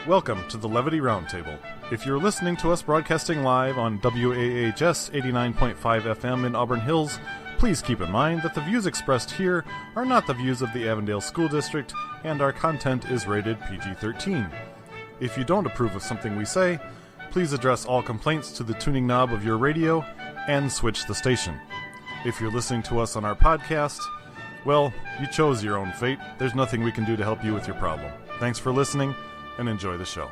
Welcome to the Levity Roundtable. If you're listening to us broadcasting live on WAHS 89.5 FM in Auburn Hills, please keep in mind that the views expressed here are not the views of the Avondale School District, and our content is rated PG-13. If you don't approve of something we say, please address all complaints to the tuning knob of your radio and switch the station. If you're listening to us on our podcast, well, you chose your own fate. There's nothing we can do to help you with your problem. Thanks for listening, and enjoy the show.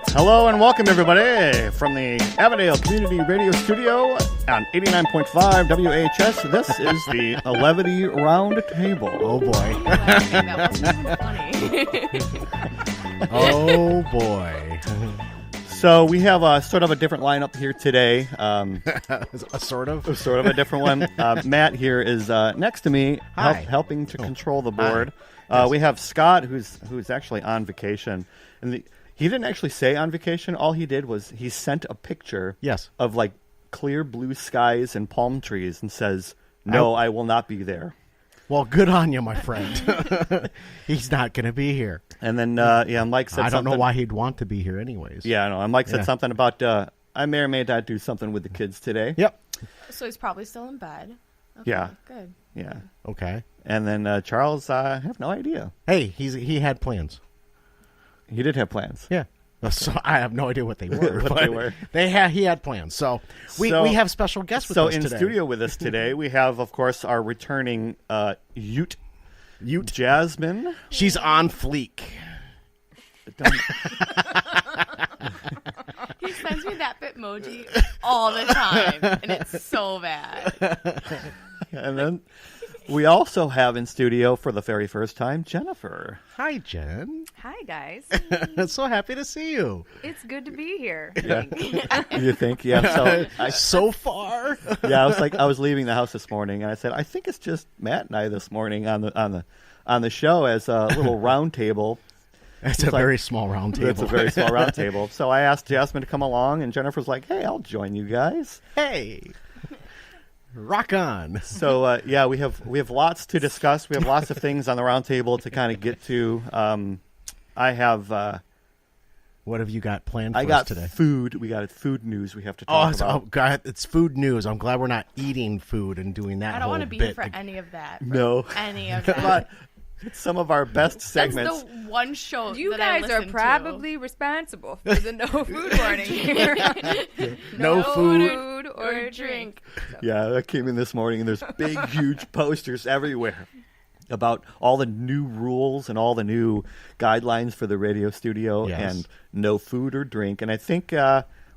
Hello and welcome everybody from the Avondale Community Radio Studio on 89.5 WHS. This is the Levity Round Table. Oh boy. That was funny. Oh boy. So we have sort of a different lineup here today. Sort of a different one. Matt here is next to me, helping to control the board. We have Scott, who's actually on vacation, and he didn't actually say on vacation. All he did was he sent a picture of like clear blue skies and palm trees and says, "No, I will not be there." Well, good on you, my friend. He's not going to be here. And then, Mike said something. I don't know why he'd want to be here anyways. Yeah, I know. And Mike said something about, I may or may not do something with the kids today. Yep. So he's probably still in bed. Okay, yeah. Good. Yeah. Okay. And then Charles, I have no idea. Hey, he had plans. He did have plans. Yeah. So I have no idea what they were. He had plans. So we have special guests with us today. So in studio with us today, we have, of course, our returning Ute Jasmine. She's on fleek. He sends me that Bitmoji all the time, and it's so bad. And then we also have in studio for the very first time, Jennifer. Hi, Jen. Hi, guys. So happy to see you. It's good to be here. Yeah. You think? Yeah. So far. Yeah, I was leaving the house this morning, and I said, I think it's just Matt and I this morning on the show as a little round table. It's a very small round table. It's a very small round table. So I asked Jasmine to come along, and Jennifer's like, "Hey, I'll join you guys." Hey. Rock on. So we have lots to discuss. We have lots of things on the round table to kind of get to. I have. What have you got planned for us today? Food. We got food news we have to talk about. Oh, God, it's food news. I'm glad we're not eating food and doing that. I don't want to be here for any of that. No. Any of that. It's some of our best segments. That's the one show you that guys I are probably responsible for the no food warning here. No food or drink. Yeah, that came in this morning, and there's big, huge posters everywhere about all the new rules and all the new guidelines for the radio studio and no food or drink. And I think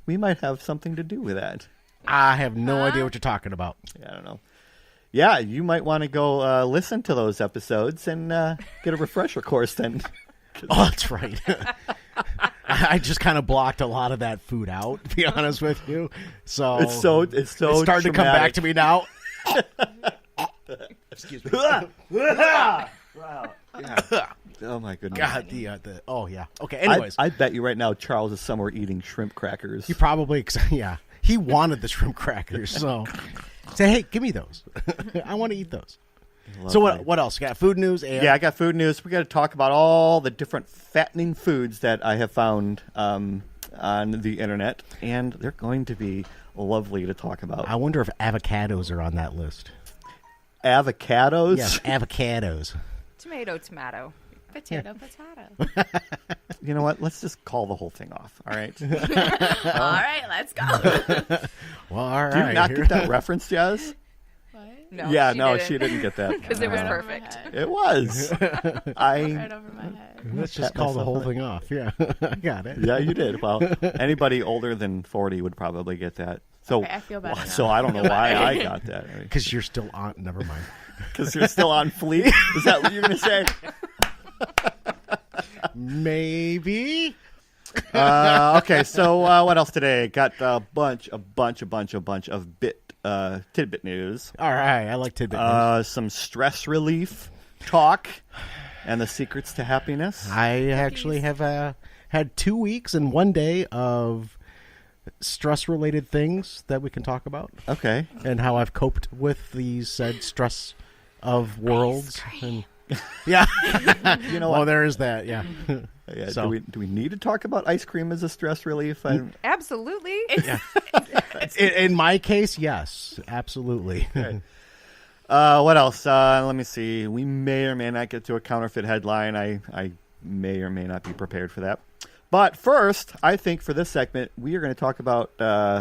we might have something to do with that. I have no idea what you're talking about. Yeah, I don't know. Yeah, you might want to go listen to those episodes and get a refresher course then. Oh, that's right. I just kind of blocked a lot of that food out, to be honest with you. So it's starting to come back to me now. Excuse me. Wow. Yeah. Oh my goodness. God, oh yeah. Okay. Anyways, I bet you right now Charles is somewhere eating shrimp crackers. He probably, he wanted the shrimp crackers, so. Say, hey, give me those. I want to eat those. So what else? You got food news? Yeah, I got food news. We got to talk about all the different fattening foods that I have found on the internet, and they're going to be lovely to talk about. I wonder if avocados are on that list. Avocados? Yes, avocados. Tomato. Potato. You know what? Let's just call the whole thing off, all right? All right, let's go. Well, all right. Did you not get that reference, Jazz? What? No, she didn't get that. Because it was Right over perfect. my head. It was. Right over my head. Let's just call the whole thing off. Yeah, I got it. Yeah, you did. Well, anybody older than 40 would probably get that. So, Okay, I feel better now. So I don't know why I got that. Because you're still on. Never mind. Because you're still on fleek? Is that what you're going to say? Maybe. Okay, so what else today? Got a bunch of tidbit news. All right, I like tidbit news. Some stress relief talk and the secrets to happiness. I actually have had 2 weeks and 1 day of stress-related things that we can talk about, Okay. and how I've coped with the said stress of worlds. And yeah, You know well, what? there is that. Yeah. Yeah, So- do we need to talk about ice cream as a stress relief? Absolutely. In my case, yes, absolutely. What else? Let me see. We may or may not get to a counterfeit headline. I may or may not be prepared for that. But first, I think for this segment, we are going to talk about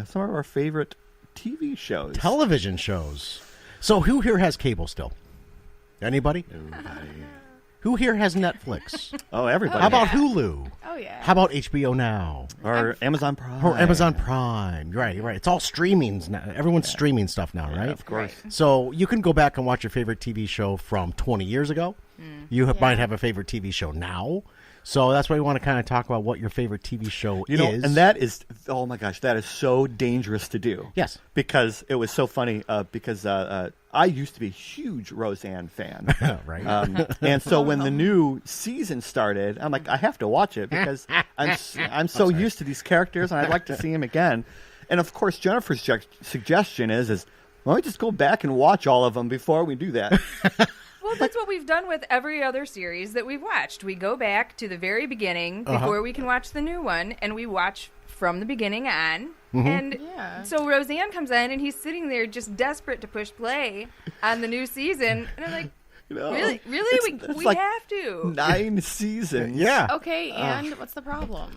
some of our favorite TV shows. Television shows. So who here has cable still? Anybody? Who here has Netflix? Oh, everybody. How about Hulu? Oh yeah. How about HBO Now? Or Amazon Prime. Or Amazon Prime. Right. It's all streamings now. Everyone's streaming stuff now, right? Of course. So you can go back and watch your favorite TV show from 20 years ago. Might have a favorite TV show now. So that's why we want to kind of talk about what your favorite TV show You know, is. and that is, oh my gosh, that is so dangerous to do. Yes. Because it was so funny, because I used to be a huge Roseanne fan. right. And so when the new season started, I'm like, I have to watch it because I'm so used to these characters and I'd like to see them again. And of course, Jennifer's suggestion is, why don't we just go back and watch all of them before we do that? Well, that's what we've done with every other series that we've watched. We go back to the very beginning before we can watch the new one, and we watch from the beginning on. And so Roseanne comes in, and he's sitting there just desperate to push play on the new season. And I'm like, really? It's We like have to. 9 seasons. yeah. Okay, and what's the problem?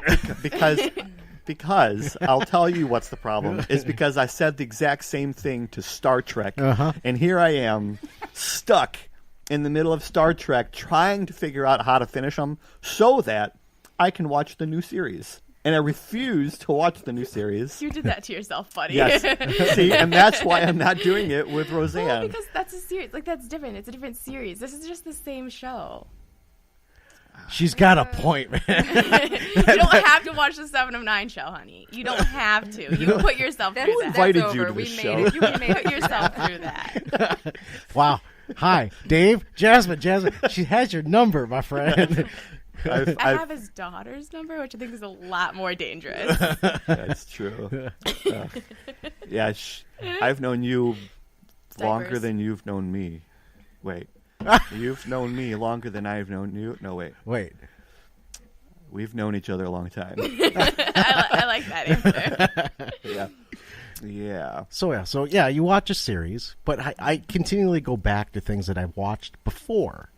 Because I'll tell you what's the problem is because I said the exact same thing to Star Trek, and here I am stuck in the middle of Star Trek trying to figure out how to finish them so that I can watch the new series. And I refuse to watch the new series. You did that to yourself, buddy. Yes. See, and that's why I'm not doing it with Roseanne. Well, because that's a series. Like, that's different. It's a different series. This is just the same show. She's got a point, man. You don't have to watch the 7 of 9 show, honey. You don't have to. You can put yourself through that. invited That's you over. to We this made show. it. You can put yourself through that. Wow. Hi, Dave, Jasmine. She has your number, my friend. I have his daughter's number, which I think is a lot more dangerous. That's true. Yeah, I've known you longer Diapers. than you've known me. Wait. You've known me longer than I've known you. No, wait. We've known each other a long time. I like that answer. Yeah. So you watch a series, but I continually go back to things that I've watched before.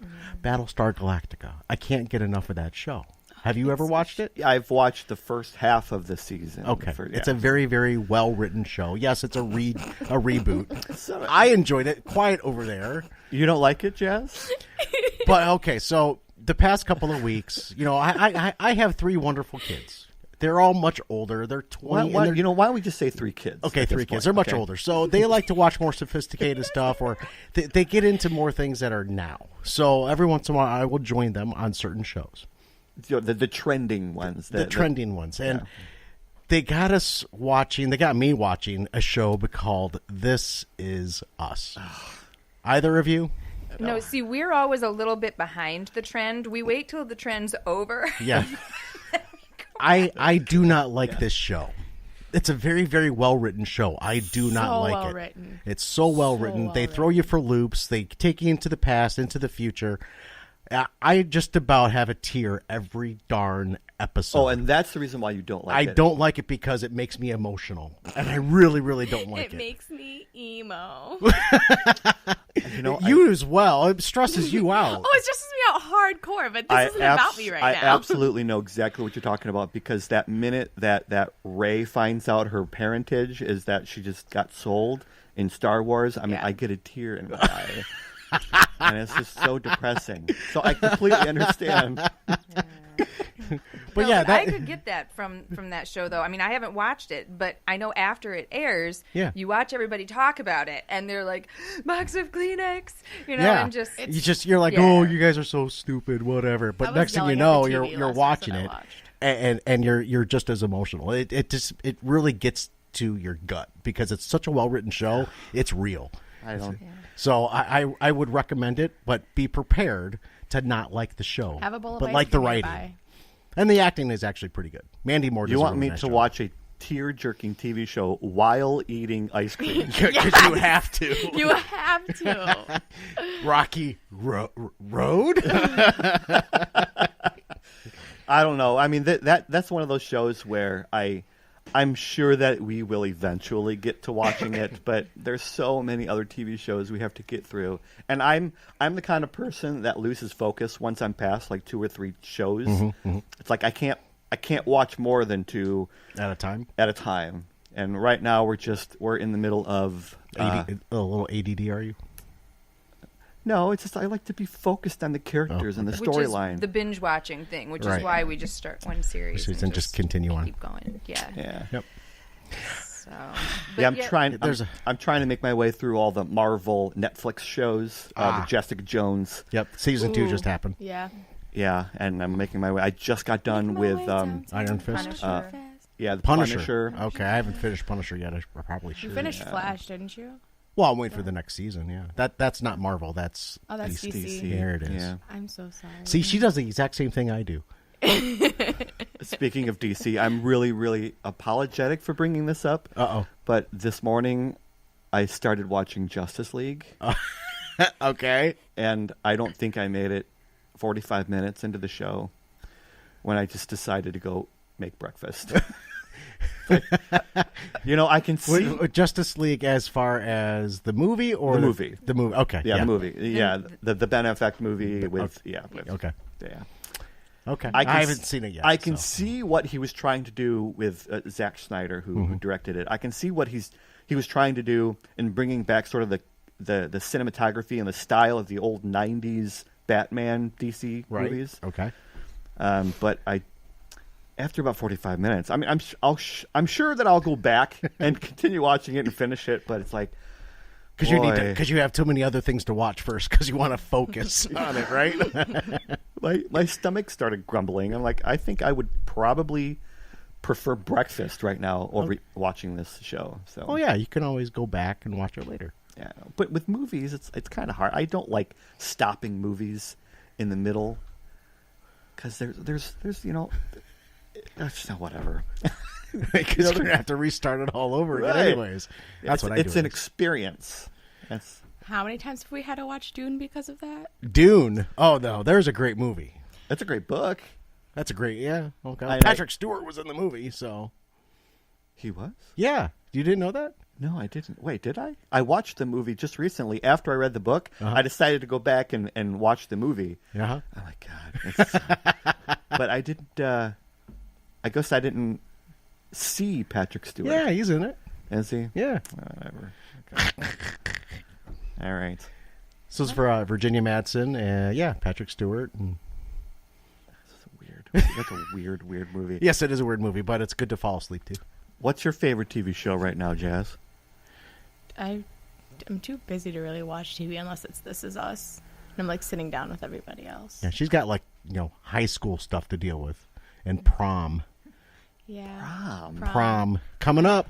Battlestar Galactica. I can't get enough of that show. Have you ever watched it? I've watched the first half of the season. Okay. It's a very, very well-written show. Yes, it's a reboot. I enjoyed it. Quiet over there. You don't like it, Jazz? But, okay, so the past couple of weeks, I have 3 wonderful kids. They're all much older. They're 20. Why don't we just say 3 kids? Okay, at this 3 kids. point? They're much Okay. older. So they like to watch more sophisticated stuff, or they get into more things that are now. So every once in a while, I will join them on certain shows. The trending ones. The trending ones. And they got me watching a show called This Is Us. Either of you? No, see, we're always a little bit behind the trend. We wait till the trend's over. Yeah. I do not like this show. It's a very, very well-written show. I do not like it. Written. It's so well-written. well They throw you for loops. They take you into the past, into the future. I just about have a tear every darn episode. Oh, and that's the reason why you don't like it. I don't like it because it makes me emotional. And I really, really don't like it. It makes me emo. You as well. It stresses you out. Oh, it stresses me out hardcore, but this isn't about me right I now. absolutely know exactly what you're talking about because that minute that Rey finds out her parentage is that she just got sold in Star Wars, I get a tear in my eye. And it's just so depressing. So I completely understand. But No, yeah, I could get that from that show, though. I mean, I haven't watched it, but I know after it airs, you watch everybody talk about it, and they're like, box of Kleenex, and you're like, oh, you guys are so stupid, whatever. I But was next thing you yelling know, at the TV you're last watching episode it, I watched. and you're just as emotional. It really gets to your gut because it's such a well written show. It's real. I don't. So I would recommend it, but be prepared to not like the Have a bowl of but ice like the cream writing. nearby. And the acting is actually pretty good. Mandy Moore does You a want really me nice to job. watch a tear-jerking TV show while eating ice cream. Because you have to. You have to. Rocky Road? I don't know. I mean, that's one of those shows where I'm sure that we will eventually get to watching it, but there's so many other TV shows we have to get through. And I'm the kind of person that loses focus once I'm past like 2 or 3 shows. It's like I can't watch more than 2 At a time? At a time. And right now we're in the middle of a little ADD, are you? No, it's just I like to be focused on the characters and the storyline. Which is the binge watching thing, which is why we just start one series and just continue on. Keep going. Yeah. Yep. So, I'm trying to make my way through all the Marvel Netflix shows, the Jessica Jones. Yep. Season 2 just happened. Yeah. Yeah, and I'm making my way. I just got done with Iron Fist. the Punisher. Okay, I haven't finished Punisher yet. I probably should. You finished Flash, didn't you? Well, I'm waiting for the next season. Yeah, that's not Marvel. That's DC. There it is. Yeah. I'm so sorry. See, she does the exact same thing I do. Speaking of DC, I'm really, really apologetic for bringing this up. But this morning, I started watching Justice League. Okay. And I don't think I made it 45 minutes into the show when I just decided to go make breakfast. I can see Justice League as far as the movie or the movie. The movie. Okay. Yeah, the movie. Yeah, the Ben Affleck movie with Okay. Yeah. Okay. I haven't seen it yet. I can see what he was trying to do with Zack Snyder, who directed it. I can see what he was trying to do in bringing back sort of the cinematography and the style of the old 90s Batman DC movies. Okay. But after about 45 minutes, I mean, I'm sure that I'll go back and continue watching it and finish it. But it's like, because you have too many other things to watch first because you want to focus on it, right? my stomach started grumbling. I'm like, I think I would probably prefer breakfast right now over watching this show. So, oh yeah, you can always go back and watch it later. Yeah, but with movies, it's kind of hard. I don't like stopping movies in the middle because there's whatever. Because you're gonna have to restart it all over again, anyways. That's what I do. It's an experience. How many times have we had to watch Dune because of that? Dune. Oh no, there's a great movie. That's a great book. That's a great Okay. Patrick Stewart was in the movie, so he was. Yeah, you didn't know that? No, I didn't. Wait, did I? I watched the movie just recently. After I read the book, I decided to go back and watch the movie. I'm like, God. But I didn't. I guess I didn't see Patrick Stewart. Yeah, he's in it. Is he? Yeah. Whatever. Okay. All right. So it's for Virginia Madsen. Yeah, Patrick Stewart. And... That's a weird movie. Yes, it is a weird movie, but it's good to fall asleep to. What's your favorite TV show right now, Jazz? I'm too busy to really watch TV unless it's This Is Us. And I'm like sitting down with everybody else. Yeah, she's got like high school stuff to deal with, and prom. Yeah. Prom coming up.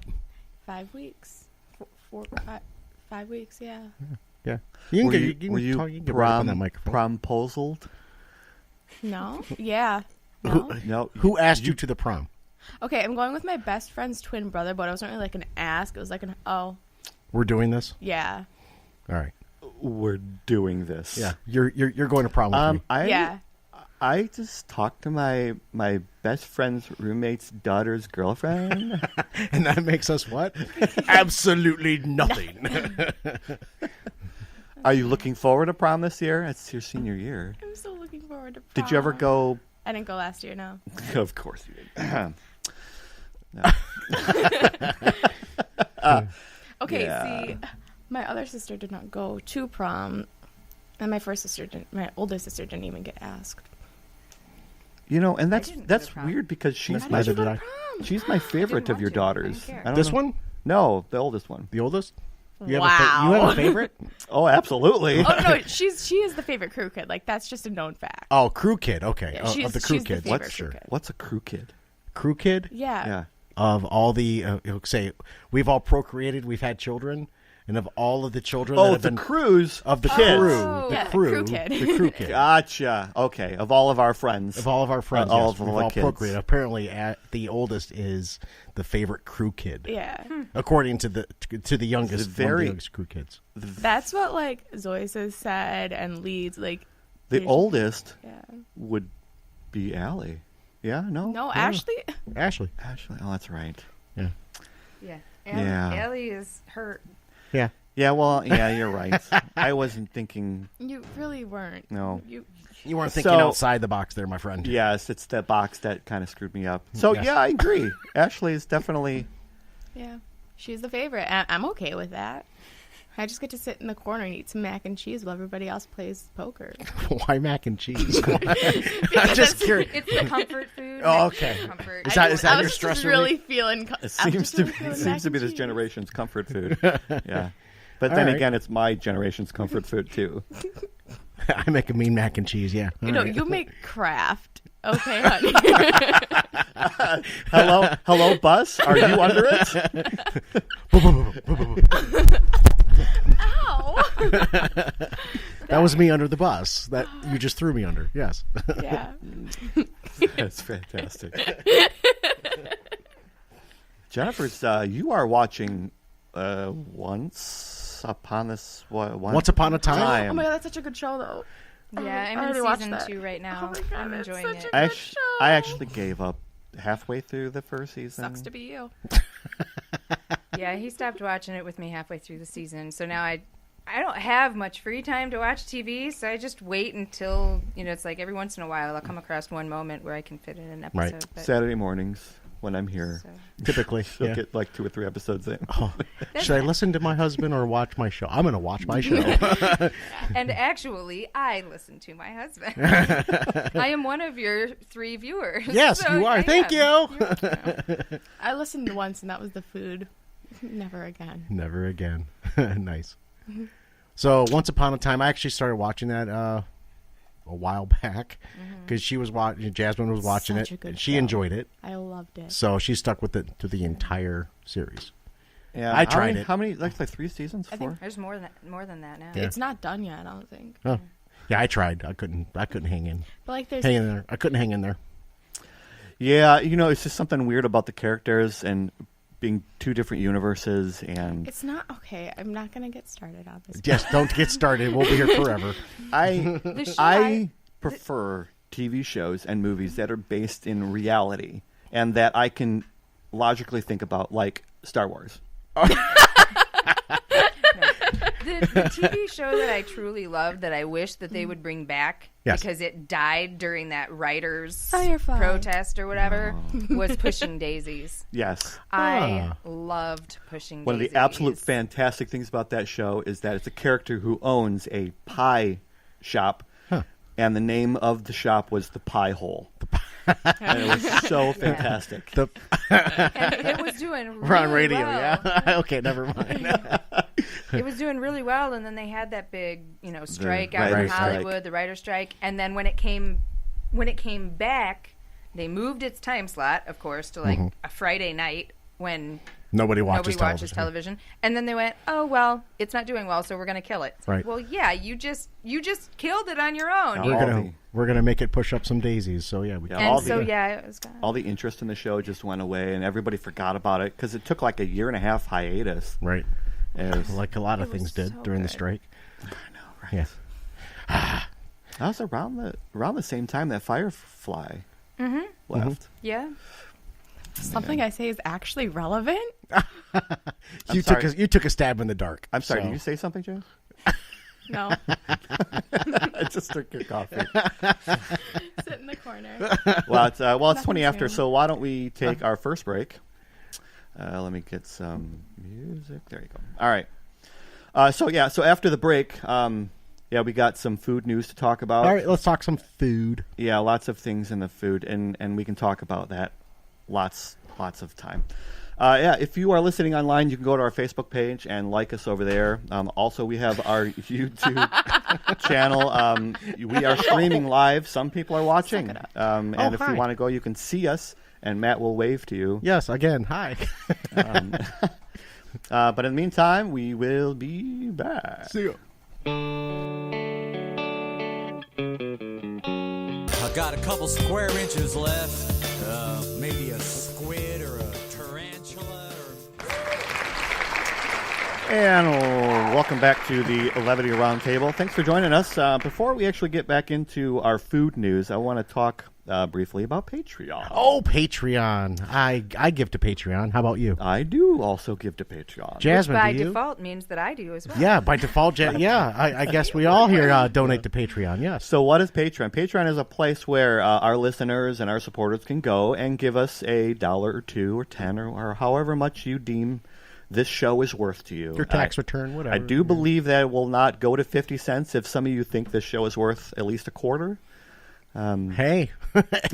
5 weeks. 5 weeks. Yeah. Yeah. Were you promposaled? No. Yeah. No. Who asked you to the prom? Okay, I'm going with my best friend's twin brother, but it wasn't really like an ask. It was like We're doing this? Yeah. All right. We're doing this. Yeah. You're going to prom with me. I just talked to my best friend's roommate's daughter's girlfriend. And that makes us what? Absolutely nothing. Are you looking forward to prom this year? It's your senior year. I'm so looking forward to prom. Did you ever go? I didn't go last year, no. Of course you did. See, my other sister did not go to prom, and my older sister didn't even get asked. And that's weird because she's my favorite of your daughters. This one? No, the oldest one. The oldest? You have a favorite? Oh, absolutely. Oh no, she is the favorite crew kid. Like that's just a known fact. Oh, crew kid. Okay, yeah, of the crew kids. What's a crew kid? Crew kid? Yeah. Of all the say, we've all procreated, we've had children, and of all of the children of the cruise. Of the kids. crew. Yeah, The crew. the crew kid. Gotcha. Okay. Of all of our friends. Of all of our friends, all yes, of we've our all kids. procreated. Apparently, the oldest is the favorite crew kid. Yeah. According to the youngest, one of the youngest crew kids. That's what like Zoe has said and Leeds like. The oldest Yeah. would be Allie. Yeah. No. No, Ashley. Ashley. Oh, that's right. Yeah. Yeah. Ellie is hurt. Yeah. Yeah. Well. Yeah. You're right. I wasn't thinking. You really weren't. No. You weren't thinking outside the box there, my friend. Yes, it's the box that kind of screwed me up. So Yes. yeah, I agree. Ashley is definitely. Yeah, she's the favorite. I'm okay with that. I just get to sit in the corner and eat some mac and cheese while everybody else plays poker. Why mac and cheese? I'm Because just curious. It's the comfort food. Oh, okay. Comfort. Is that I your was stress just relief? really feeling. It seems to be this generation's comfort food. Yeah, but then right. again, it's my generation's comfort food too. I make a mean mac and cheese, yeah. All right. You make craft. Okay, honey. Hello, bus. Are you under it? Ow. Oh. That was me under the bus that you just threw me under. Yes. Yeah. That's fantastic. Jennifer's, you are watching Once Upon a Time. Oh my god, that's such a good show, though. Yeah, I I'm already in watched season that. 2 right now. Oh my god, I'm it's enjoying such it. a good show. I actually gave up halfway through the first season. Sucks to be you. Yeah, he stopped watching it with me halfway through the season, so now I don't have much free time to watch TV, so I just wait until, it's like every once in a while I'll come across one moment where I can fit in an episode. Right. But, Saturday mornings when I'm here. so. Typically. She'll Yeah. get like 2 or 3 episodes in. Oh, should I listen to my husband or watch my show? I'm going to watch my show. And actually, I listen to my husband. I am one of your 3 viewers. Yes, so you are. I Thank am. you. I listened once, and that was the food. Never again. Never again. Nice. So, Once Upon a Time, I actually started watching that a while back because she was watching. Jasmine was watching Such a it. good And she show. enjoyed it, I loved it. so she stuck with it to the entire series. Yeah, I tried it. How many? Like 3 seasons? I 4? think there's more than that now. Yeah. It's not done yet, I don't think. Oh, yeah, I tried. I couldn't hang in. But like, there's Hang in there. I couldn't hang in there. Yeah, it's just something weird about the characters and being 2 different universes and It's not okay. I'm not gonna get started on this. Yes, don't get started. We'll be here forever. The show I prefer TV shows and movies that are based in reality and that I can logically think about, like Star Wars. The TV show that I truly loved that I wish that they would bring back Yes. because it died during that writers' Firefly. protest or whatever was Pushing Daisies. Yes. I loved Pushing One of Daisies. the absolute fantastic things about that show is that it's a character who owns a pie shop, and the name of the shop was the Pie Hole. And it was so fantastic. And it was doing really We're on radio, well. yeah? Okay, never mind. It was doing really well, and then they had that big, strike out writer's in Hollywood, the writer's strike. And then when it came back, they moved its time slot, of course, to like a Friday night when Nobody watches television. And then they went, "Oh well, it's not doing well, so we're going to kill it." Right. Well, yeah, you just killed it on your own. No. We're gonna make it push up some daisies. So yeah, we Yeah, And all so the- it was gone. All the interest in the show just went away, and everybody forgot about it because it took like a 1.5 year hiatus. right. And it was, Like a lot of It was things did so during the good. strike. I know, right? Yeah. That was around the same time that Firefly left. Yeah. Something I say is actually relevant. You sorry. took a stab in the dark. I'm sorry. so- Did you say something, Joe? No, I just took your coffee. sit in the corner. Well, it's 20 Nothing's after, new. so why don't we take our first break? Let me get some music. There you go. All right. So after the break, we got some food news to talk about. All right, let's talk some food. Yeah, lots of things in the food, and we can talk about that lots of time. If you are listening online, you can go to our Facebook page and like us over there. Also, we have our YouTube channel. We are streaming live. Some people are watching. And if hi. you want to go, you can see us, and Matt will wave to you. Yes, again, hi. But in the meantime, we will be back. See you. I got a couple square inches left. Maybe a squid or a tarantula. And welcome back to the Levity Roundtable. Thanks for joining us. Before we actually get back into our food news, I want to talk briefly about Patreon. Oh, Patreon. I give to Patreon. How about you? I do also give to Patreon. Jasmine, By do you? default means that I do as well. Yeah, by default. I guess we all here donate to Patreon, yes. So what is Patreon? Patreon is a place where our listeners and our supporters can go and give us $1 or $2 or $10 or however much you deem this show is worth to you. Your tax return, whatever. I do believe that it will not go to 50 cents if some of you think this show is worth at least a quarter. Hey,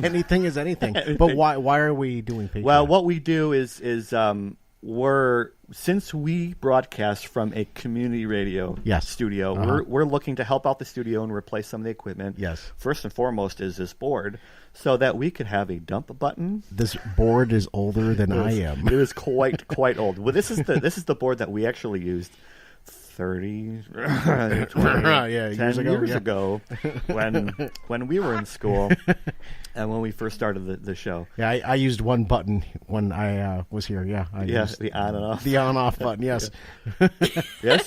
anything is anything. But why are we doing Patreon? Well, what we do is since we broadcast from a community radio studio, we're looking to help out the studio and replace some of the equipment. Yes. First and foremost is this board, so that we could have a dump button. This board is older than I am. It is quite old. Well, this is the board that we actually used 30, 20, 10 years ago when we were in school and when we first started the show. Yeah, I used one button when I was here. Yeah, the on and off. The on off button. Yes. Yes.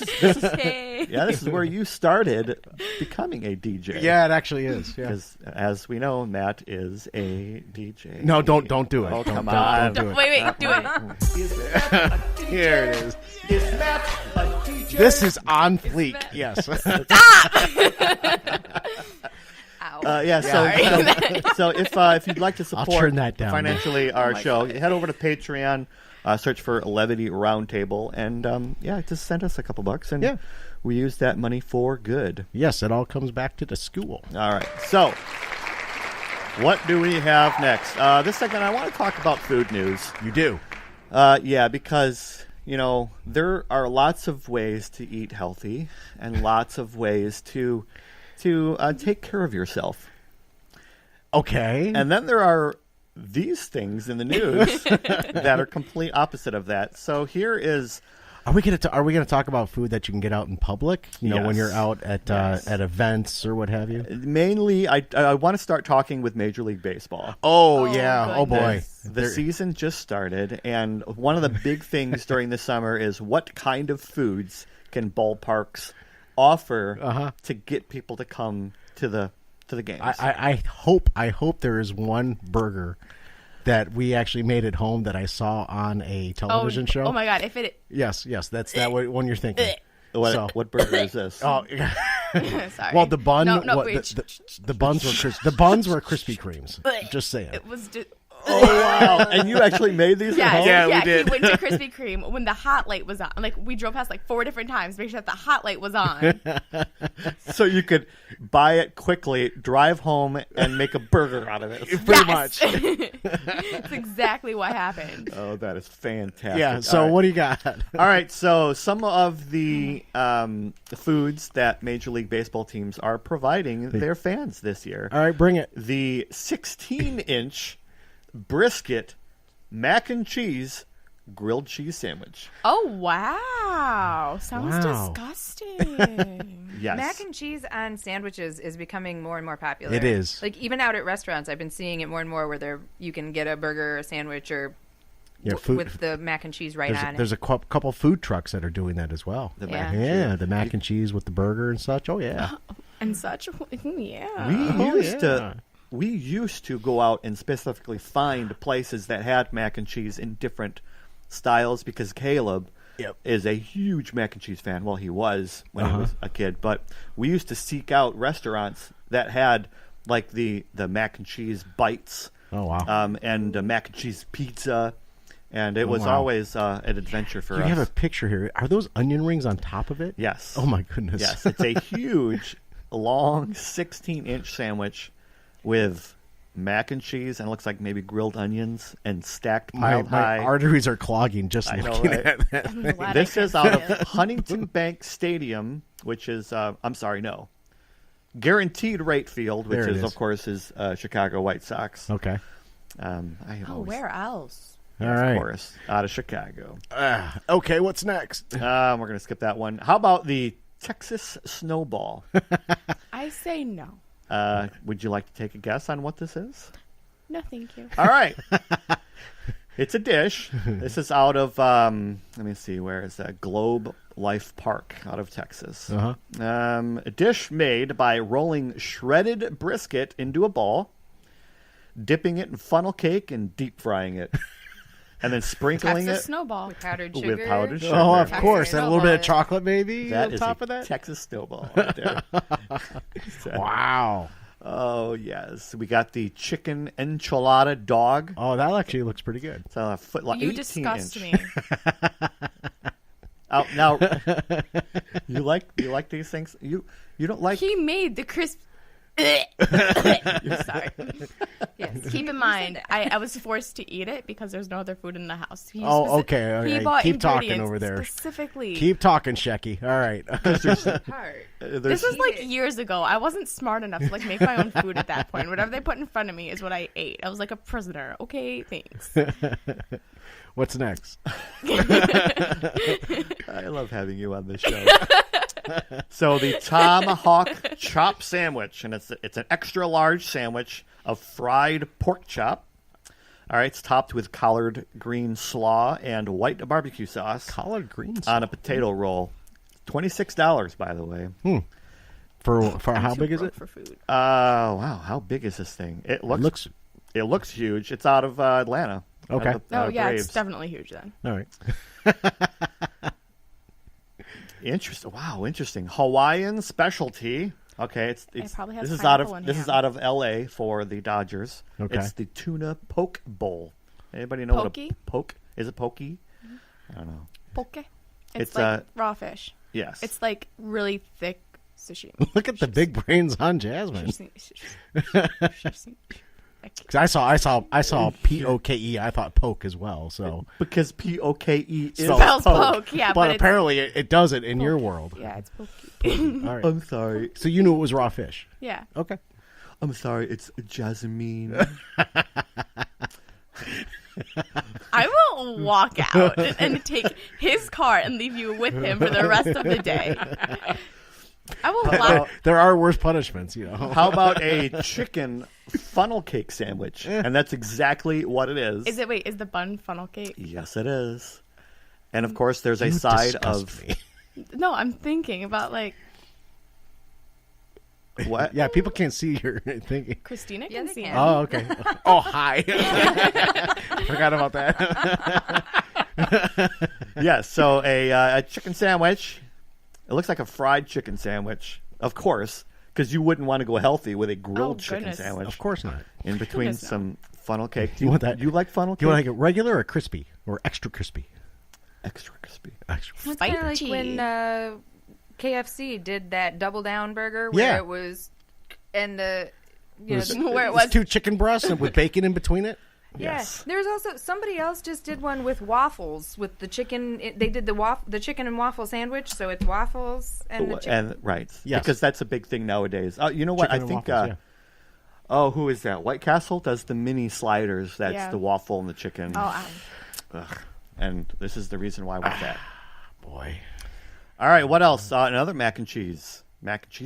This is where you started becoming a DJ. Yeah, it actually is. Yeah. Because as we know, Matt is a DJ. No, don't do it. Oh, come on. Don't do it. Wait, do it. Here it is. Is Matt a DJ? This is on fleek. Yes. Ow. So if you'd like to support turn that down. financially our show, head over to Patreon, search for Levity Roundtable, and just send us a couple bucks, and we use that money for good. Yes, it all comes back to the school. All right. So what do we have next? This segment, I want to talk about food news. You do? Because there are lots of ways to eat healthy and lots of ways to take care of yourself. Okay. And then there are these things in the news that are complete opposite of that. So here is... Are we going to talk about food that you can get out in public? When you're out at events or what have you? Mainly, I want to start talking with Major League Baseball. Oh yeah. Goodness. Oh boy. The season just started, and one of the big things during the summer is what kind of foods can ballparks offer to get people to come to the games. I hope there is one burger that we actually made at home that I saw on a television show. Oh my god! If it yes, that's that one you're thinking. What burger is this? Oh, sorry. Well, the bun. No, the buns were the buns were Krispy Kremes. Just saying. It was. Oh wow! And you actually made these at home? Yeah, we did. He went to Krispy Kreme when the hot light was on. Like we drove past 4 different times to make sure that the hot light was on. So you could buy it quickly, drive home, and make a burger out of it. Pretty much. That's exactly what happened. Oh, that is fantastic. Yeah. So what do you got? All right. So some of the foods that Major League Baseball teams are providing their fans this year. All right, bring it. The 16-inch brisket mac and cheese grilled cheese sandwich. Oh wow! Sounds disgusting. Yes. Mac and cheese on sandwiches is becoming more and more popular. It is. Even out at restaurants, I've been seeing it more and more where you can get a burger or a sandwich or with the mac and cheese on it. There's a couple food trucks that are doing that as well. The mac and cheese. The mac and cheese with the burger and such. Oh yeah. And such. Yeah. We used to go out and specifically find places that had mac and cheese in different styles because Caleb is a huge mac and cheese fan. Well, he was when he was a kid. But we used to seek out restaurants that had the mac and cheese bites. Oh, wow. And mac and cheese pizza. And it was always an adventure for us. You have a picture here. Are those onion rings on top of it? Yes. Oh, my goodness. Yes. It's a huge, long 16-inch sandwich with mac and cheese, and it looks like maybe grilled onions and stacked piled high. My arteries are clogging just looking at that. This is out of Huntington Bank Stadium, which is, Guaranteed Rate Field, which is, of course, Chicago White Sox. Okay. Where else? All right. Of course, out of Chicago. Okay, what's next? We're going to skip that one. How about the Texas Snowball? I say no. Would you like to take a guess on what this is? No, thank you. All right. It's a dish. This is out of, let me see, where is that? Globe Life Park out of Texas. Uh-huh. A dish made by rolling shredded brisket into a ball, dipping it in funnel cake, and deep frying it. And then sprinkling Texas it snowball With powdered sugar. with powdered sugar. Oh, of Texas course. And a little bit of snowball. chocolate maybe That on is top a of that? Texas Snowball right there. Wow. Oh, yes. We got the chicken enchilada dog. Oh, that actually looks pretty good. It's a foot, like You 18 disgust inch. me. Now, you like these things? You don't like? He made the crisp. Sorry. Yes. Keep in mind, I was forced to eat it because there's no other food in the house. He okay. He bought Keep talking ingredients over there. specifically. Keep talking, Shecky. All right. This was like years ago. I wasn't smart enough to like make my own food at that point. Whatever they put in front of me is what I ate. I was like a prisoner. Okay, thanks. What's next? I love having you on this show. So the tomahawk chop sandwich, and it's an extra large sandwich of fried pork chop. All right, it's topped with collard green slaw and white barbecue sauce. Collard greens on a potato roll. $26, by the way. For how big is it? For food. Wow, how big is this thing? It looks huge. It's out of Atlanta. Okay. Oh yeah, Braves. it's definitely huge then. All right. Interesting. Wow, interesting. Hawaiian specialty. Okay, it's probably has this is out pineapple of and this is ham. out of L.A. for the Dodgers. Okay. It's the tuna poke bowl. Anybody know Pokey? what a poke is? It pokey? I don't know. Poke. It's, It's like raw fish. Yes. It's like really thick sashimi. Look at the big brains on Jasmine. 'Cause I saw P-O-K-E. I thought poke as well. So because P-O-K-E is Spells poke, yeah, but but apparently it does it in your world. Yeah, it's poke. All right. I'm sorry. So you knew it was raw fish. Yeah. Okay. I'm sorry. It's Jasmine. I will walk out and take his car and leave you with him for the rest of the day. I will laugh. There are worse punishments, you know. How about a chicken funnel cake sandwich? And that's exactly what it is. Is the bun funnel cake? Yes, it is. And of course, there's a You side disgust of me. No, I'm thinking about like what? Yeah, people can't see your thinking. Christina Yeah, can they see can. it. Oh, okay. Oh, hi. Forgot about that. Yeah. So a chicken sandwich. It looks like a fried chicken sandwich, of course, because you wouldn't want to go healthy with a grilled chicken goodness. sandwich. Of course not. In between Goodness, no. some funnel cake. You want that? You like funnel cake? Do you want to get regular or crispy or extra crispy? extra crispy? Extra. It's kind of like Spicy. when KFC did that double down burger where Yeah. it was, and the Where it It's was 2 chicken breasts and with bacon in between it. Yes. There's also somebody else just did one with waffles with the chicken. They did the chicken and waffle sandwich, so it's waffles and the chicken. And right, Yes. because that's a big thing nowadays. You know what? Chicken I and think. waffles, yeah. Oh, who is that? White Castle does the mini sliders. That's Yeah. the waffle and the chicken. Oh, Ugh. And this is the reason why with that. Boy. All right, what else? Another mac and cheese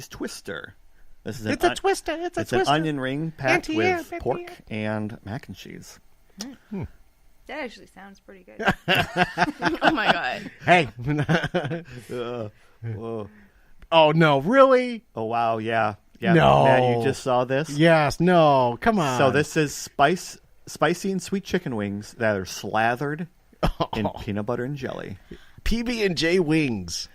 twister. This is It's a twister. It's a It's twister. an onion ring packed Auntie, with yeah, pork baby. and mac and cheese. That actually sounds pretty good. oh my god. Hey. Whoa. Oh, no. Really? Oh wow, yeah. No. Matt, you just saw this. Yes. No. Come on. So this is spicy and sweet chicken wings that are slathered in peanut butter and jelly. PB&J wings.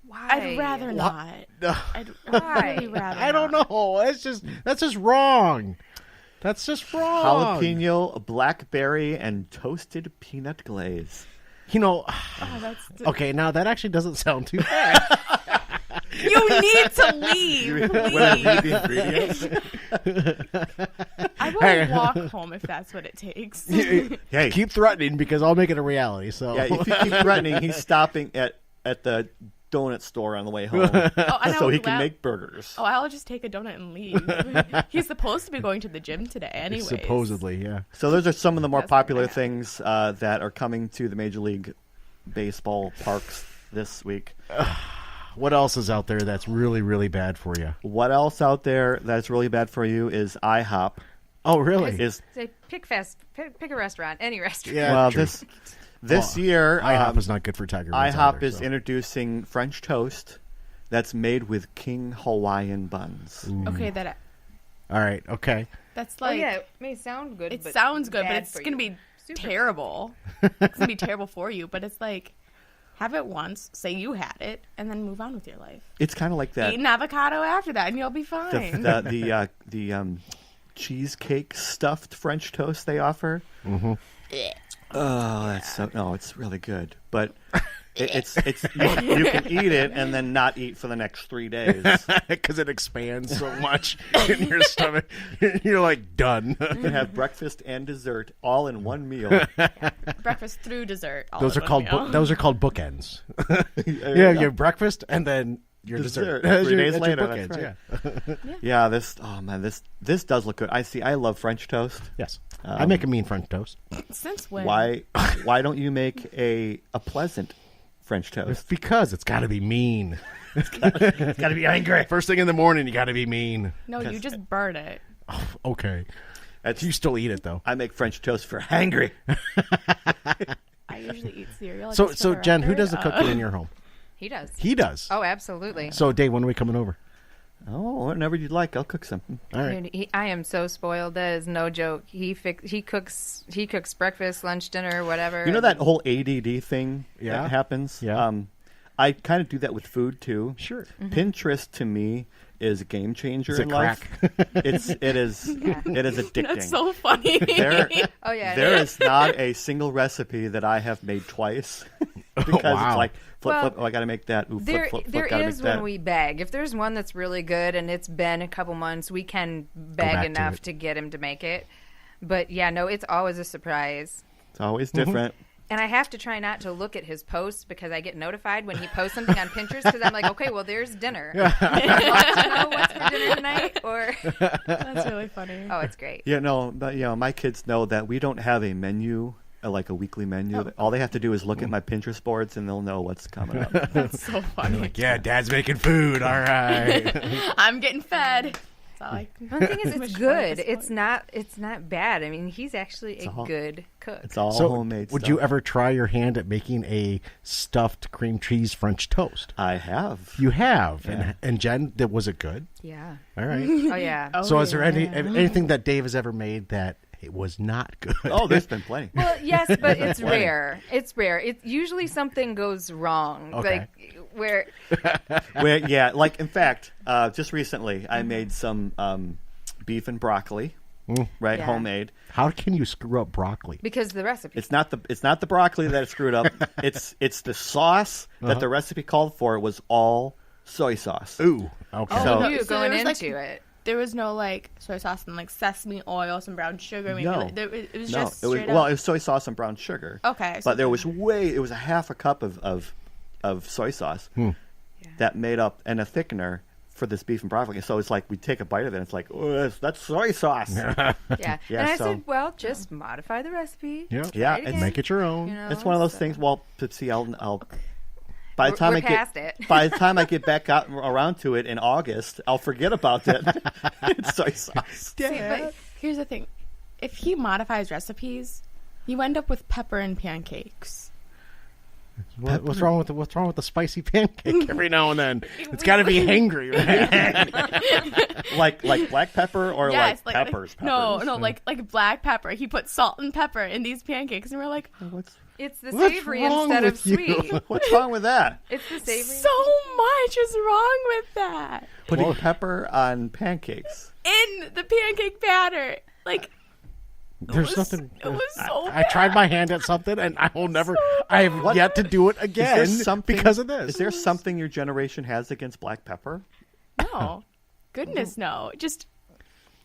Why? I'd rather not. I'd really rather I don't not. know. That's just wrong. That's just wrong. Jalapeno, blackberry, and toasted peanut glaze. You know, Oh, that's okay, now that actually doesn't sound too bad. You need to leave. Please. Ingredients? I will Hey. walk home if that's what it takes. Hey, Keep threatening because I'll make it a reality. So yeah, if you keep threatening, he's stopping at the donut store on the way home so he can make burgers. Oh, I'll just take a donut and leave. He's supposed to be going to the gym today anyway. Supposedly, yeah. So those are some of the more popular things that are coming to the Major League Baseball parks this week. What else is out there that's really, really bad for you? What else out there that's really bad for you is IHOP. Oh, really? Say pick a restaurant, any restaurant. Yeah, well, true. this year, IHOP is not good for Tiger Woods. IHOP is introducing French toast that's made with King Hawaiian buns. Ooh. Okay, all right, okay. That's like... yeah, it may sound good, It sounds good, but it's going to be terrible. It's going to be terrible for you, but it's like... Have it once, say you had it, and then move on with your life. It's kind of like that. Eat an avocado after that, and you'll be fine. The cheesecake stuffed French toast they offer. Mm-hmm. Oh, it's really good, but it's you can eat it and then not eat for the next 3 days because it expands so much in your stomach. You're like done. You can have breakfast and dessert all in one meal. Breakfast through dessert. Those are called bookends. Yeah, you have breakfast and then your dessert. 3 days later. Bookends, that's right. Yeah. This does look good. I love French toast. Yes, I make a mean French toast. Since when? Why don't you make a pleasant French toast? It's because it's got to be mean. It's got to be angry. First thing in the morning, you got to be mean. No, you just burn it. Oh, okay. You still eat it though. I make French toast for hangry. I usually eat cereal. So Jen, who does the cooking in your home? He does. He does. Oh, absolutely. So Dave, when are we coming over? Oh, whenever you'd like, I'll cook something. All right. Dude, I am so spoiled. That is no joke. He cooks breakfast, lunch, dinner, whatever. You know that whole ADD thing that happens? Yeah. I kind of do that with food too. Sure. Mm-hmm. Pinterest to me is a game changer Is it in crack? life. It is addicting. That's so funny. Oh yeah. There is not a single recipe that I have made twice because it's like flip. Oh, I got to make that. Ooh, flip. There gotta is make that. when we bag. If there's one that's really good and it's been a couple months, we can bag enough to get him to make it. But yeah, no, it's always a surprise. It's always different. And I have to try not to look at his posts because I get notified when he posts something on Pinterest because I'm like, okay, well, there's dinner. Want to know what's for dinner tonight? Or That's really funny. Oh, it's great. Yeah, no, but, my kids know that we don't have a menu, like a weekly menu. All they have to do is look at my Pinterest boards and they'll know what's coming up. That's so funny. Like, yeah, Dad's making food. All right. I'm getting fed. One thing is, it's good. It's not bad. I mean, he's actually a good cook. It's all homemade would stuff. you ever try your hand at making a stuffed cream cheese French toast? I have. You have. Yeah. And Jen, was it good? Yeah. All right. Oh, yeah. So is there anything that Dave has ever made that it was not good? Oh, there's been plenty. Well, yes, but it's rare. It's rare. It usually something goes wrong. Okay. Like where like in fact, just recently I made some beef and broccoli, right, homemade. How can you screw up broccoli? because the recipe. It's not the broccoli that it screwed up. It's the sauce that the recipe called for. It was all soy sauce. Ooh. Okay. Oh, So- you So going there was, into it. There was no soy sauce and sesame oil, some brown sugar. Maybe No. it was No, just it was straight up. it was soy sauce and brown sugar. Okay, so but there was it was a half a cup of soy sauce that made up and a thickener for this beef and broccoli. So it's like we take a bite of it and it's like, oh, that's soy sauce. Yeah. Yeah, And I so- said, well, just modify the recipe. Yeah. Yeah, Try it and again. Make it your own. You know, It's one of those so- things. Well, see, I'll by the We're time I past get it. by the time I get back out around to it in August, I'll forget about it. It's soy sauce. See, but here's the thing: if he modifies recipes, you end up with pepper and pancakes. What's wrong with the spicy pancake every now and then? It's got to be hangry, right? like black pepper or Yes, like peppers. No, like black pepper. He put salt and pepper in these pancakes, and we're like, It's the What's savory wrong instead of with you? sweet. What's wrong with that? It's the savory. so much is wrong with that Putting pepper on pancakes. in the pancake batter. Like, There's nothing. it was so I tried my hand at something, and I will never. I have yet to do it again Is there something- because of this. Is there something your generation has against black pepper? no, goodness no, just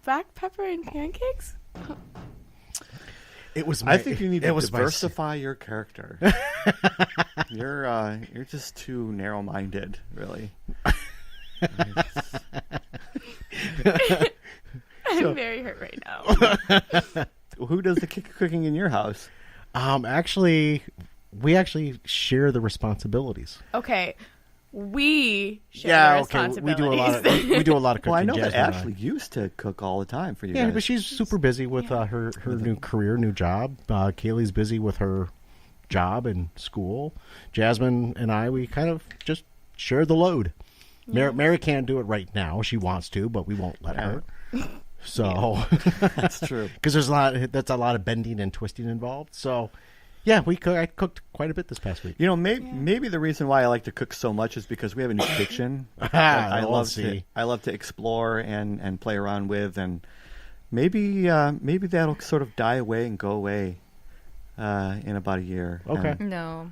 black pepper and pancakes. It was. I think you need to diversify your character. You're just too narrow-minded, really. I'm very hurt right now. Who does the cooking in your house? Actually, we actually share the responsibilities. Okay. We share the responsibilities. We do a lot of cooking. Well, I know Jasmine that Ashley used to cook all the time for you guys. Yeah, but she's super busy with her new career, new job. Kaylee's busy with her job and school. Jasmine and we kind of just share the load. Yeah. Mary can't do it right now. She wants to, but we won't let her. So that's true. Because that's a lot of bending and twisting involved. So yeah, I cooked quite a bit this past week. Maybe the reason why I like to cook so much is because we have a new kitchen. I love to explore and play around with, and maybe that'll sort of die away and go away in about a year. Okay. No.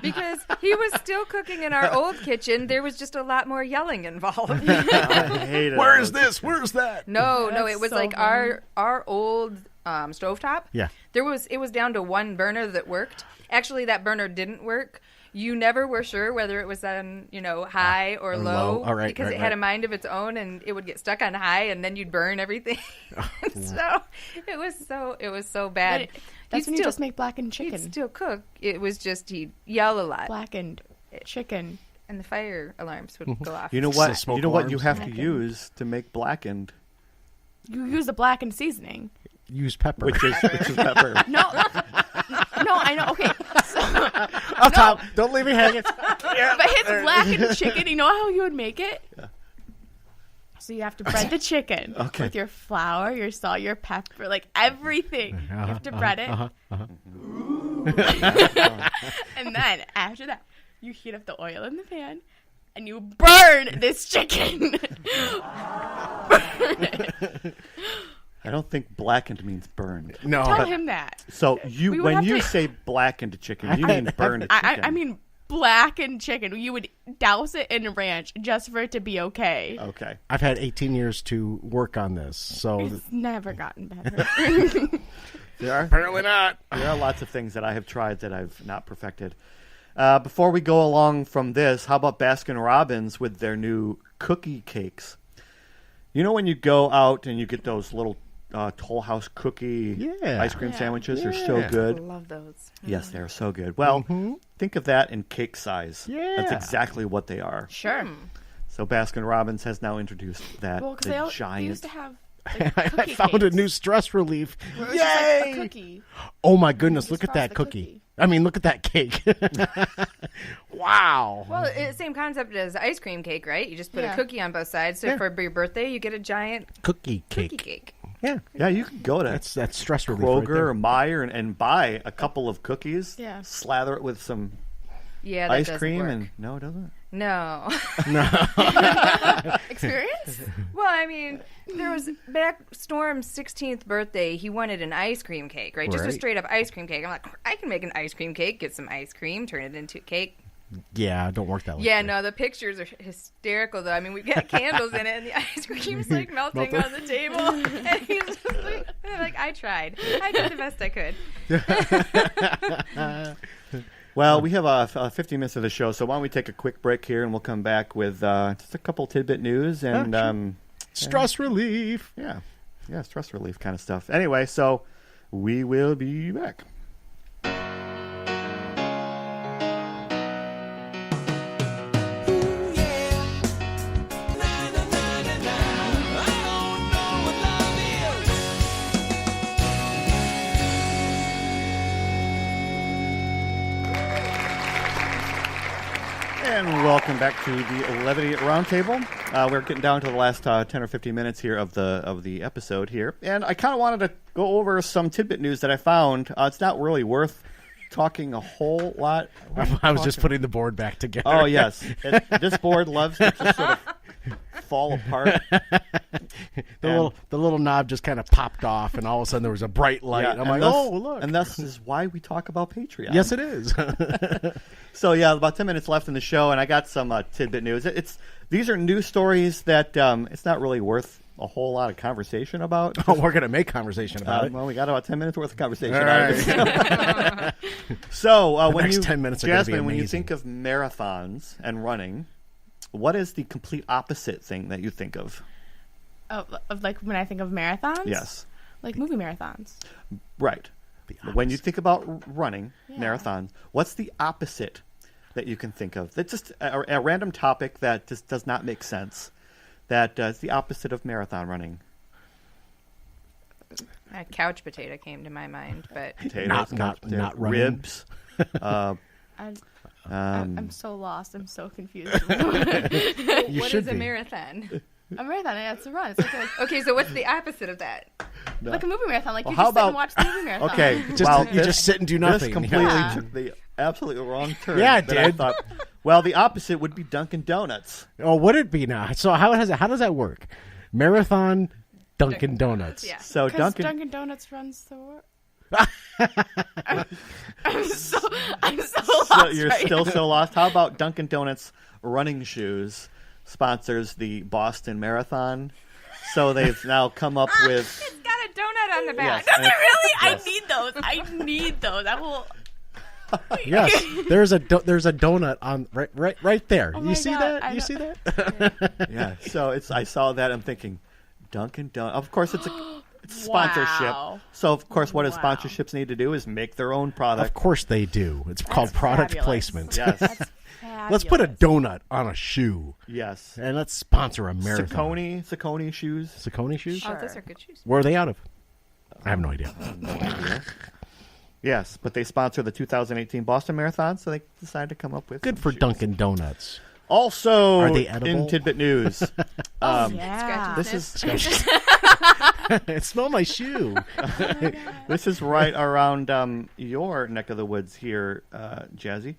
Because he was still cooking in our old kitchen. There was just a lot more yelling involved. I hate it. Where is this? Where is that? No, it was so like funny. our old stovetop. Yeah. It was down to one burner that worked. Actually, that burner didn't work. You never were sure whether it was on, high or low. All right, because it had a mind of its own, and it would get stuck on high, and then you'd burn everything. So it was so bad. That's when you just make blackened chicken. He'd still cook. It was just he'd yell a lot. Blackened chicken. And the fire alarms would go off. You know what? You know what you have to use to make blackened? You use the blackened seasoning. Use pepper. Which is pepper. No, I know. Okay. Tom, don't leave me hanging. But his blackened chicken, you know how you would make it? Yeah. So you have to bread the chicken with your flour, your salt, your pepper, like everything. You have to bread it. And then after that, you heat up the oil in the pan and you burn this chicken. Burn it. I don't think blackened means burned. No. Tell him that. So when you say blackened chicken, you mean burned chicken. I mean blackened chicken. You would douse it in ranch just for it to be okay. Okay. I've had 18 years to work on this, so it's never gotten better. Apparently not. There are lots of things that I have tried that I've not perfected. Before we go along from this, how about Baskin-Robbins with their new cookie cakes? You know when you go out and you get those little Toll House cookie ice cream sandwiches? They're so good. I love those. Yes, they're so good. Well, think of that in cake size. Yeah. That's exactly what they are. Sure. So Baskin-Robbins has now introduced that. Well, the they used to have I found a new stress relief. Yay! Like a cookie. Oh my goodness, look at that cookie. I mean, look at that cake. Wow. Well, it's the same concept as ice cream cake, right? You just put a cookie on both sides. So for your birthday, you get a giant cookie cake. Yeah. Yeah, you can go to that's stress relief Kroger right there. or Meijer and buy a couple of cookies. Yeah. Slather it with some that ice doesn't cream work. and no, it doesn't. No. Experience? Well, I mean, there was back Storm's 16th birthday. He wanted an ice cream cake, right? Just a straight up ice cream cake. I'm like, I can make an ice cream cake, get some ice cream, turn it into a cake. Yeah, don't work that way. Yeah, no, the pictures are hysterical, though. I mean, we got candles in it, and the ice cream's like melting on the table. And he's just like, I tried. I did the best I could. Well, we have 15 minutes of the show, so why don't we take a quick break here, and we'll come back with just a couple tidbit news and stress relief. Yeah, stress relief kind of stuff. Anyway, so we will be back. And welcome back to the Levity Roundtable. We're getting down to the last 10 or 15 minutes here of the episode here, and I kind of wanted to go over some tidbit news that I found. It's not really worth talking a whole lot. I was just putting the board back together. Oh yes, this board loves to just sort of fall apart. The little knob just kind of popped off, and all of a sudden there was a bright light. Yeah, I'm like, oh, look. And this is why we talk about Patreon. Yes, it is. So, yeah, about 10 minutes left in the show, and I got some tidbit news. These are news stories that it's not really worth a whole lot of conversation about. Oh, we're going to make conversation about it. Well, we got about 10 minutes worth of conversation out of it. So, when next you, 10 minutes are Jasmine, gonna be when you amazing. think of marathons and running, what is the complete opposite thing that you think of? Of like when I think of marathons? Yes. Like movie marathons. Right. When you think about running, marathons, what's the opposite that you can think of? That's just a random topic that just does not make sense. That is the opposite of marathon running. A couch potato came to my mind, but Potatoes, not running. ribs. I'm so lost. I'm so confused. what is a marathon? A marathon, it's a run. It's like Okay, so what's the opposite of that? like a movie marathon. Like Well, you how just sit about- and watch the movie marathon. Okay, You just sit and do nothing. This completely Yeah. took the absolutely wrong turn. Yeah, it that I did. thought, well, the opposite would be Dunkin' Donuts. Oh, would it be now? So how does that work? Marathon, Dunkin' Donuts. Yeah. So Because Dunkin', Dunkin' Donuts runs the world. I'm so lost. so you're right still now. so lost. How about Dunkin' Donuts running shoes sponsors the Boston Marathon? So they've now come up with. It's got a donut on the back. Yes, Does it really? Yes. I need those. I need those. I will. Yes, there's a donut on right there. Oh you my see God, that? I You know. see that? Yeah. So I saw that. I'm thinking, Dunkin' Donuts. Of course, it's sponsorship. Wow. So of course, what does Wow. sponsorships need to do is make their own Of product. course they do. It's called product fabulous. placement. Yes. That's Let's put a fabulous. donut on a shoe Yes. and let's sponsor a marathon. Saucony shoes. Saucony shoes? Oh, those are good shoes. Where are they out of? I have no idea. Yes, but they sponsor the 2018 Boston Marathon, so they decided to come up with Good some for shoes. Dunkin' Donuts. Also, Are they in edible? Tidbit News, Yeah. this is Smell my shoe. this is right around your neck of the woods here, Jazzy.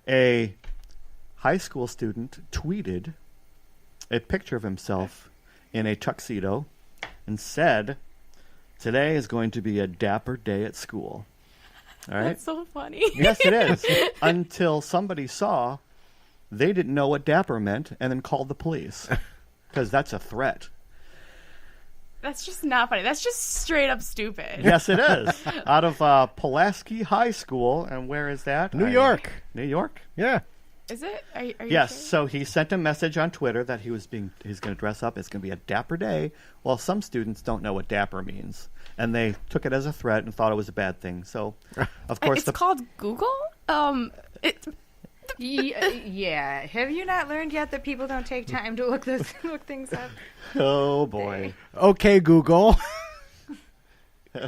A high school student tweeted a picture of himself in a tuxedo and said, "Today is going to be a dapper day at school." All right. That's so funny. Yes, it is. Until somebody saw, they didn't know what dapper meant, and then called the police because that's a threat. That's just not funny. That's just straight up stupid. Yes, it is. Out of Pulaski High School, and where is that? New York. New York. Yeah. Is it? Are you Yes. sure? So he sent a message on Twitter that he's going to dress up. It's going to be a dapper day. Well, some students don't know what dapper means, and they took it as a threat and thought it was a bad thing. So, of course, It's called Google. Yeah. Have you not learned yet that people don't take time to look things up? oh boy, Okay, Google.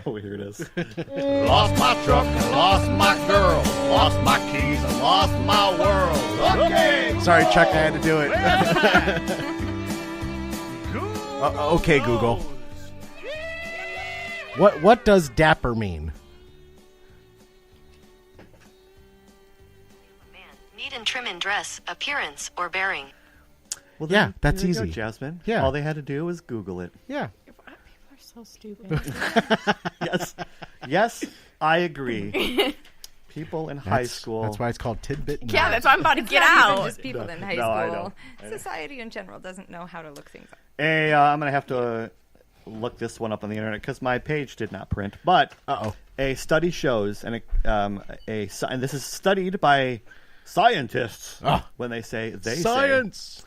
oh here it is. Lost my truck and lost my girl. Lost my keys and lost my world. Okay. Sorry, Chuck, I had to do it. Okay, Google. What does dapper mean? Neat and trim in dress, appearance, or bearing. Well, Yeah, that's there you go, easy. Jasmine. Yeah. All they had to do was Google it. Yeah. People are so stupid. Yes, yes, I agree. People in high school. That's why it's called Tidbit. Yeah, that's why I'm about to get Not even out. just people in high No, I school. know. Society in general doesn't know how to look things up. I'm going to have to look this one up on the internet because my page did not print. But a study shows, and this is studied by scientists when they say Science.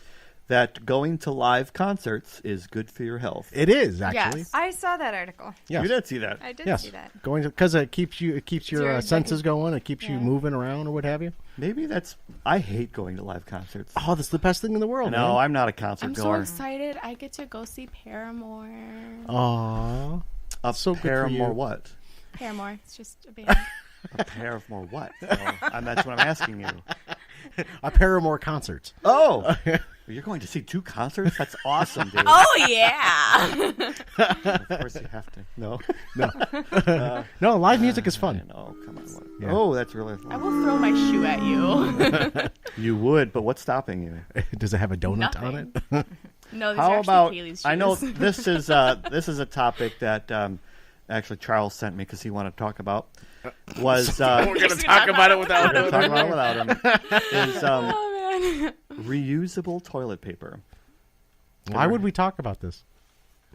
that going to live concerts is good for your health. It is actually. Yes. I saw that article. Yes. You did see that. I did Yes. see that. Going because it keeps your your senses going. It keeps you moving around or what have you. Maybe I hate going to live concerts. Oh, that's the best thing in the world. No, I'm not a concert I'm so goer. excited. I get to go see Paramore. Aww. So good for Paramore you. what? Paramore. It's just a band. A pair of more what? That's what I'm asking you. A Paramore concert. Oh, you're going to see 2 concerts? That's awesome, dude. Oh yeah. Of course you have to. No. No, live music is fun. No, come on. Yeah. Oh, that's really I fun. will throw my shoe at you. You would, but what's stopping you? Does it have a donut on Nothing. it? No, these How are about? actually Kaylee's shoes. I know this is a topic that actually Charles sent me because he wanted to talk about. Was We're going to talk about it without we're him. gonna talk about it without him? Is Oh man. reusable toilet paper. Why would we talk about this?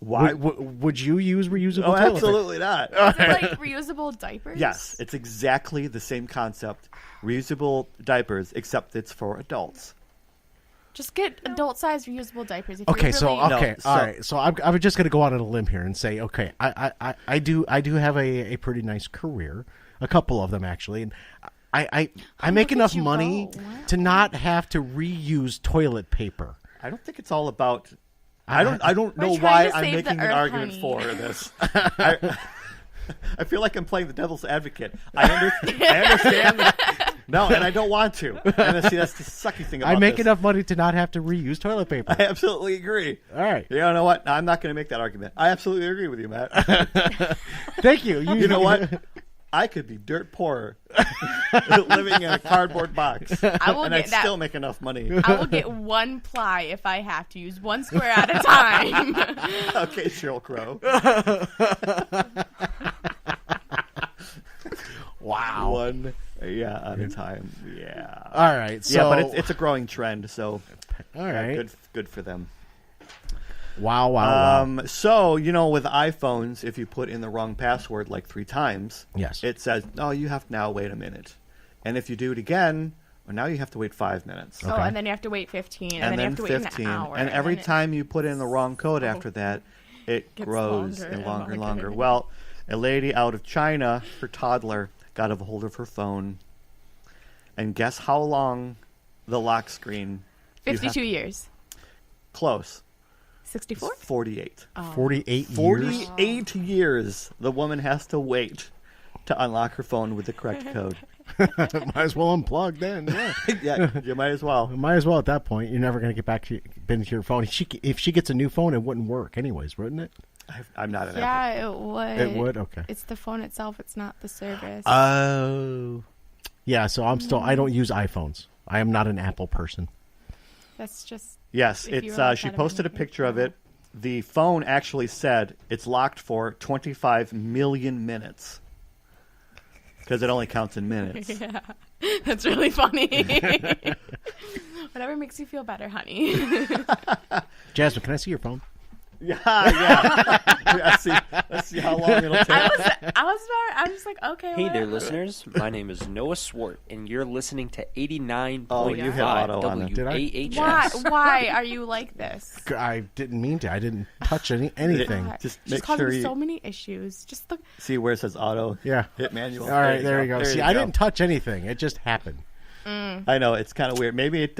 Why would you use reusable? Oh, toilet absolutely not. Is it like reusable diapers? Yes, it's exactly the same concept. Reusable diapers, except it's for adults. Just get adult-sized reusable diapers. If Okay, you're really... all right. So I'm just going to go out on a limb here and say, okay, I do have a pretty nice career, a couple of them actually, and I make enough money to not have to reuse toilet paper. I don't think it's all about. I don't know why I'm making an argument for this. I feel like I'm playing the devil's advocate. I understand. No, and I don't want to. And see, that's the sucky thing about I make this. enough money to not have to reuse toilet paper. I absolutely agree. All right. You know what? I'm not going to make that argument. I absolutely agree with you, Matt. Thank you. You know what? I could be dirt poor living in a cardboard box. I'd still make enough money. I will get one ply if I have to use one square at a time. Okay, Sheryl Crow. Wow. One at a time. Yeah. All right. So, yeah, but it's a growing trend, so all right. Good for them. Wow. So, with iPhones, if you put in the wrong password like 3 times, yes, it says, "Oh, you have to now wait a minute." And if you do it again, well, now you have to wait 5 minutes. Okay. Oh, and then you have to wait 15, and then you have to wait 15. an hour. And every time you put in the wrong code after that, it grows longer and longer. Well, a lady out of China, her toddler, got a hold of her phone, and guess how long the lock screen? 52 years. Close. 64? 48. Oh. 48 years? 48 years the woman has to wait to unlock her phone with the correct code. Might as well unplug then. Yeah. Yeah, you might as well. Might as well at that point. You're never going to get back to your phone. If she gets a new phone, it wouldn't work anyways, wouldn't it? I'm not an Apple. Yeah, it would. It would? Okay. It's the phone itself. It's not the service. Oh. Yeah, so I don't use iPhones. I am not an Apple person. That's just... Yes, it's. She posted a picture of it. The phone actually said it's locked for 25 million minutes because it only counts in minutes. Yeah, that's really funny. Whatever makes you feel better, honey. Jasmine, can I see your phone? Yeah. Let's see how long it'll take. I was like, okay. Hey there, listeners. My name is Noah Swart, and you're listening to 89.5 you hit auto on it. WAHS. Why are you like this? I didn't mean to. I didn't touch anything. Just causing so many issues. Just look. See where it says auto. Yeah. Hit manual. All right, there you go. See, I didn't touch anything. It just happened. I know, it's kind of weird. Maybe it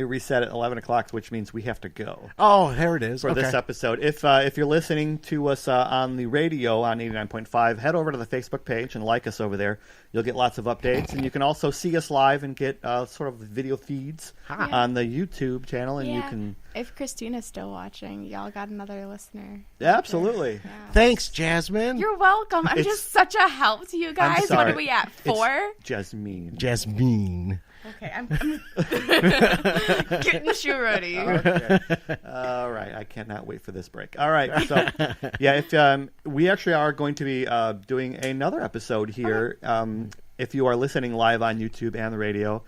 reset at 11 o'clock, which means we have to go. Oh, there it is. For this episode. If you're listening to us on the radio on 89.5, head over to the Facebook page and like us over there. You'll get lots of updates. And you can also see us live and get sort of video feeds on the YouTube channel. And you can... If Christina's still watching, y'all got another listener. Absolutely. Yeah. Thanks, Jasmine. You're welcome. I'm just such a help to you guys. What are we at, 4? It's Jasmine. Okay, I'm getting the shoe ready. Okay. All right, I cannot wait for this break. All right, so if we actually are going to be doing another episode here. If you are listening live on YouTube and the radio,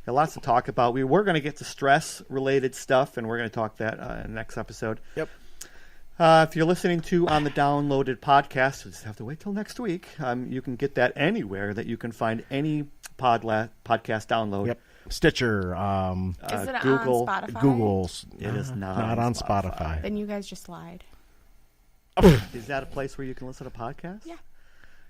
got lots to talk about. We were going to get to stress-related stuff, and we're going to talk that in the next episode. Yep. If you're listening on the downloaded podcast, you just have to wait till next week. You can get that anywhere that you can find any podcast download. Yep. Stitcher, is it Google, on Spotify? Google's. It is not on Spotify. Then you guys just lied. Is that a place where you can listen to podcasts? Yeah.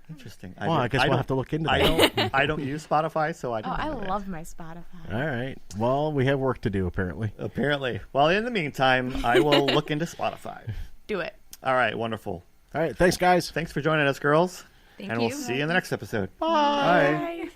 Interesting. Well, I guess we'll have to look into that. I don't use Spotify, so I don't know. I love my Spotify. All right. Well, we have work to do, apparently. Well, in the meantime, I will look into Spotify. Do it. All right. Wonderful. All right. Thanks, guys. Thanks for joining us, girls. Thank and you. We'll see you in the next episode. Bye. Bye.